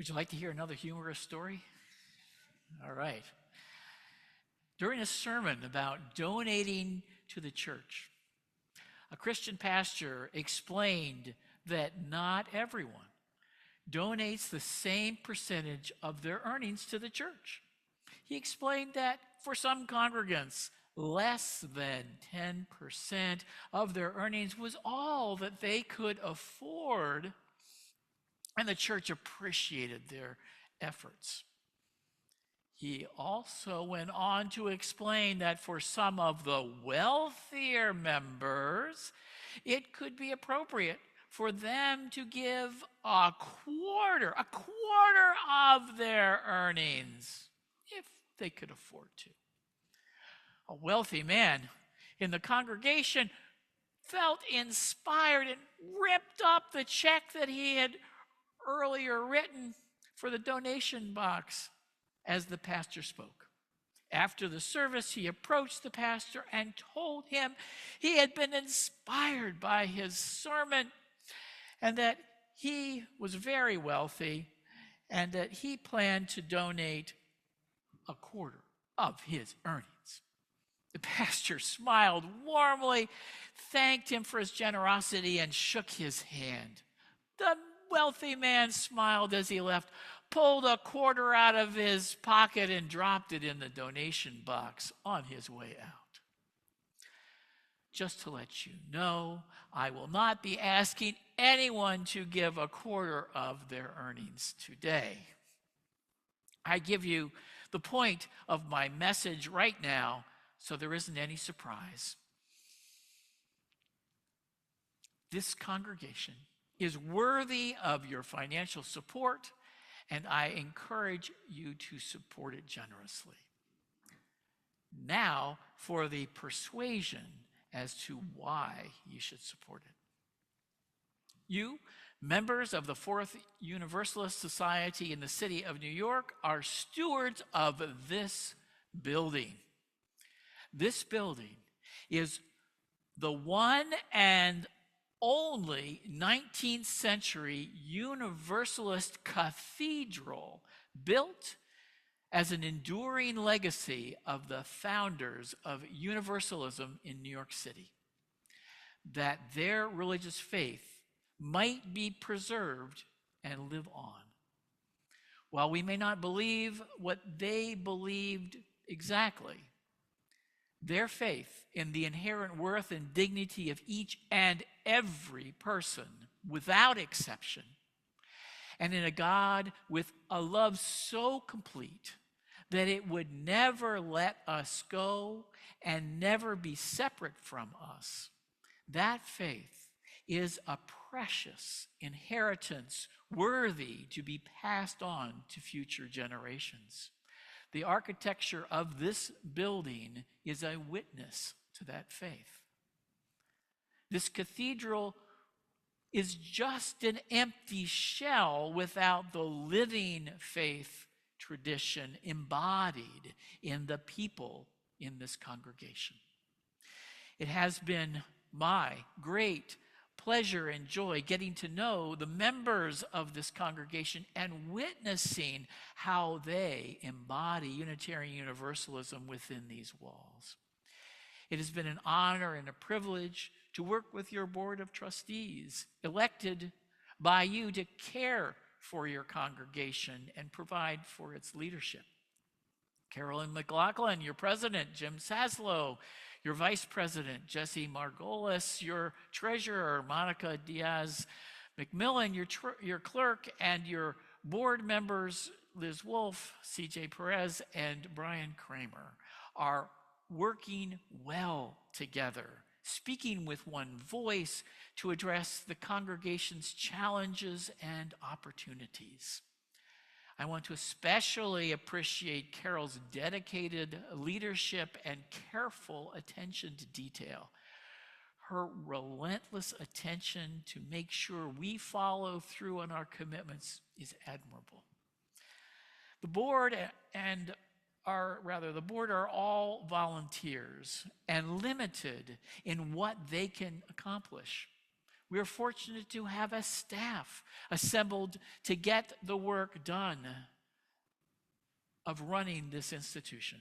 Would you like to hear another humorous story? All right. During a sermon about donating to the church, a Christian pastor explained that not everyone donates the same percentage of their earnings to the church. He explained that for some congregants, less than 10% of their earnings was all that they could afford, and the church appreciated their efforts. He also went on to explain that for some of the wealthier members, it could be appropriate for them to give a quarter of their earnings, if they could afford to. A wealthy man in the congregation felt inspired and ripped up the check that he had earlier written for the donation box as the pastor spoke. After the service, he approached the pastor and told him he had been inspired by his sermon and that he was very wealthy and that he planned to donate a quarter of his earnings. The pastor smiled warmly, thanked him for his generosity, and shook his hand. The wealthy man smiled as he left, pulled a quarter out of his pocket, and dropped it in the donation box on his way out. Just to let you know, I will not be asking anyone to give a quarter of their earnings today. I give you the point of my message right now, so there isn't any surprise. This congregation is worthy of your financial support, and I encourage you to support it generously. Now for the persuasion as to why you should support it. You, members of the Fourth Universalist Society in the city of New York, are stewards of this building. This building is the one and only 19th century Universalist cathedral built as an enduring legacy of the founders of Universalism in New York City, that their religious faith might be preserved and live on. While we may not believe what they believed exactly, their faith in the inherent worth and dignity of each and every person, without exception, and in a God with a love so complete that it would never let us go and never be separate from us, that faith is a precious inheritance worthy to be passed on to future generations. The architecture of this building is a witness to that faith. This cathedral is just an empty shell without the living faith tradition embodied in the people in this congregation. It has been my great pleasure and joy getting to know the members of this congregation and witnessing how they embody Unitarian Universalism within these walls. It has been an honor and a privilege to work with your board of trustees, elected by you to care for your congregation and provide for its leadership. Carolyn McLaughlin, your president, Jim Saslow, your vice president, Jesse Margolis, your treasurer, Monica Diaz McMillan, your clerk, and your board members, Liz Wolf, CJ Perez, and Brian Kramer, are working well together, speaking with one voice to address the congregation's challenges and opportunities. I want to especially appreciate Carol's dedicated leadership and careful attention to detail. Her relentless attention to make sure we follow through on our commitments is admirable. The board are all volunteers and limited in what they can accomplish. We are fortunate to have a staff assembled to get the work done of running this institution.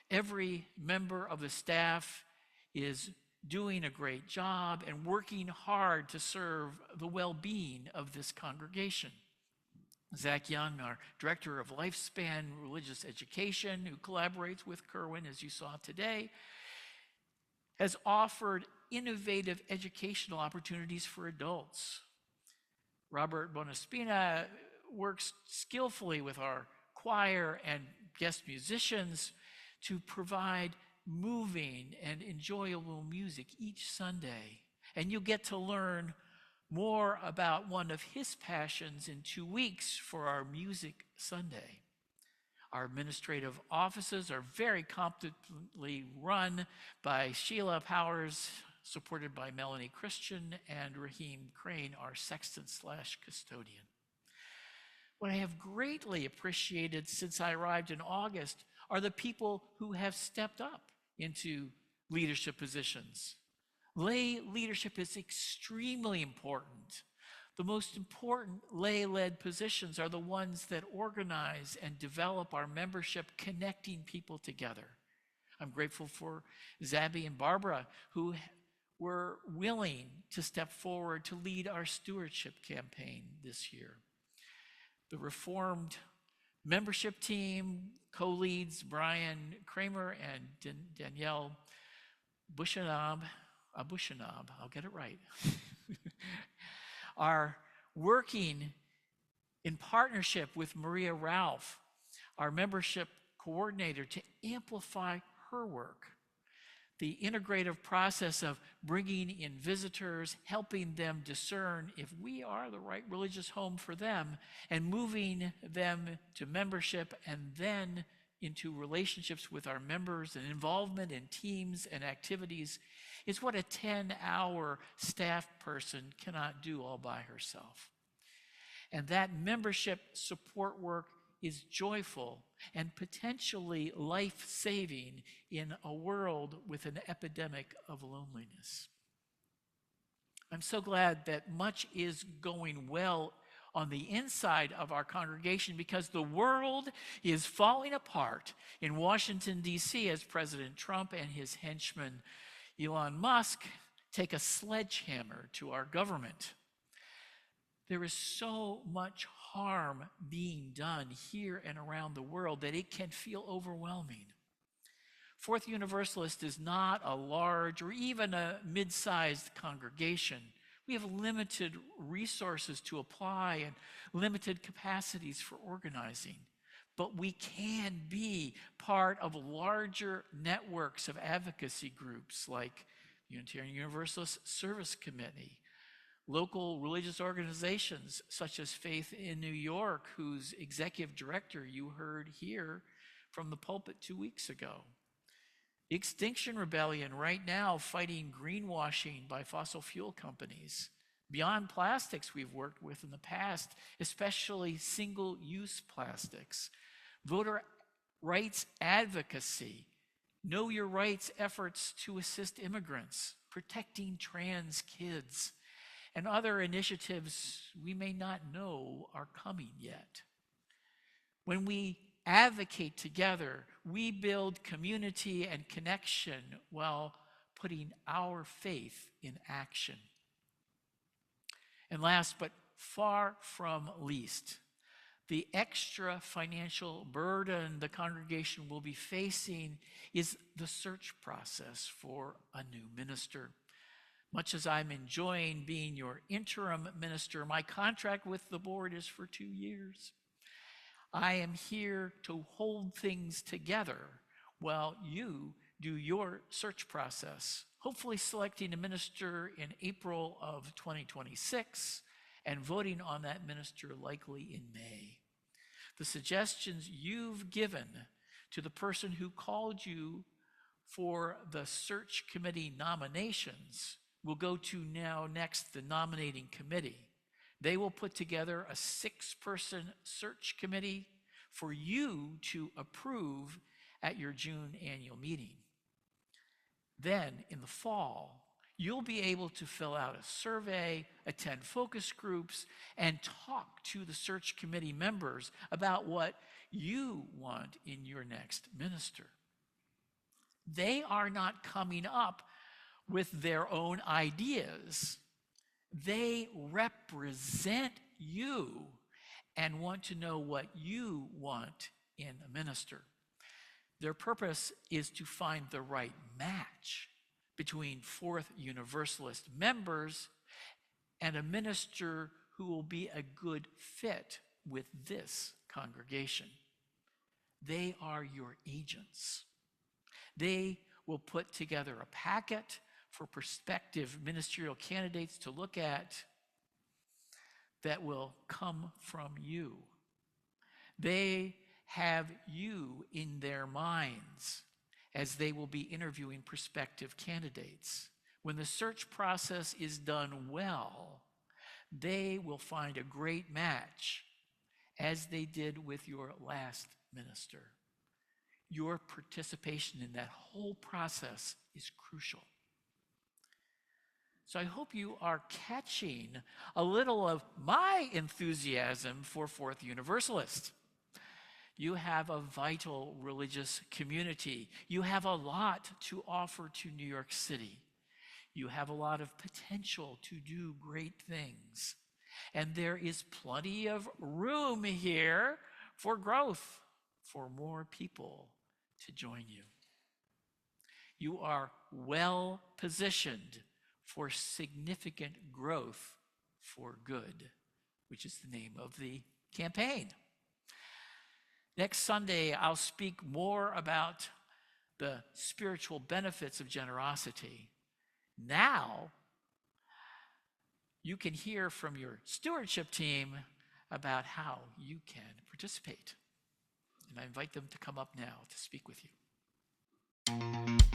Every member of the staff is doing a great job and working hard to serve the well-being of this congregation. Zach Young, our Director of Lifespan Religious Education, who collaborates with Kerwin, as you saw today, has offered innovative educational opportunities for adults. Robert Bonaspina works skillfully with our choir and guest musicians to provide moving and enjoyable music each Sunday. And you'll get to learn more about one of his passions in 2 weeks for our Music Sunday. Our administrative offices are very competently run by Sheila Powers, supported by Melanie Christian and Raheem Crane, our sexton/custodian. What I have greatly appreciated since I arrived in August are the people who have stepped up into leadership positions. Lay leadership is extremely important. The most important lay-led positions are the ones that organize and develop our membership, connecting people together. I'm grateful for Zabby and Barbara, who were willing to step forward to lead our stewardship campaign this year. The Reformed membership team, co-leads Brian Kramer and Danielle Bushanab, I'll get it right, are working in partnership with Maria Ralph, our membership coordinator, to amplify her work. The integrative process of bringing in visitors, helping them discern if we are the right religious home for them, and moving them to membership and then into relationships with our members and involvement in teams and activities is what a 10-hour staff person cannot do all by herself. And that membership support work is joyful and potentially life-saving in a world with an epidemic of loneliness. I'm so glad that much is going well on the inside of our congregation, because the world is falling apart in Washington, D.C. as President Trump and his henchman Elon Musk take a sledgehammer to our government. There is so much harm being done here and around the world that it can feel overwhelming. Fourth Universalist is not a large or even a mid-sized congregation. We have limited resources to apply and limited capacities for organizing. But we can be part of larger networks of advocacy groups like Unitarian Universalist Service Committee, local religious organizations such as Faith in New York, whose executive director you heard here from the pulpit 2 weeks ago. The Extinction Rebellion right now fighting greenwashing by fossil fuel companies. Beyond Plastics we've worked with in the past, especially single-use plastics. Voter rights advocacy, know your rights efforts to assist immigrants, protecting trans kids, and other initiatives we may not know are coming yet. When we advocate together, we build community and connection while putting our faith in action. And last but far from least, the extra financial burden the congregation will be facing is the search process for a new minister. Much as I'm enjoying being your interim minister, my contract with the board is for 2 years. I am here to hold things together while you do your search process, hopefully selecting a minister in April of 2026 and voting on that minister likely in May. The suggestions you've given to the person who called you for the search committee nominations will go to now next the nominating committee. They will put together a 6-person search committee for you to approve at your June annual meeting. Then in the fall, You'll be able to fill out a survey, attend focus groups, and talk to the search committee members about what you want in your next minister. They are not coming up with their own ideas. They represent you and want to know what you want in a minister. Their purpose is to find the right match between Fourth Universalist members and a minister who will be a good fit with this congregation. They are your agents. They will put together a packet for prospective ministerial candidates to look at that will come from you. They have you in their minds as they will be interviewing prospective candidates. When the search process is done well, they will find a great match, as they did with your last minister. Your participation in that whole process is crucial. So I hope you are catching a little of my enthusiasm for Fourth Universalist. You have a vital religious community. You have a lot to offer to New York City. You have a lot of potential to do great things. And there is plenty of room here for growth, for more people to join you. You are well positioned for significant growth for good, which is the name of the campaign. Next Sunday, I'll speak more about the spiritual benefits of generosity. Now, you can hear from your stewardship team about how you can participate. And I invite them to come up now to speak with you.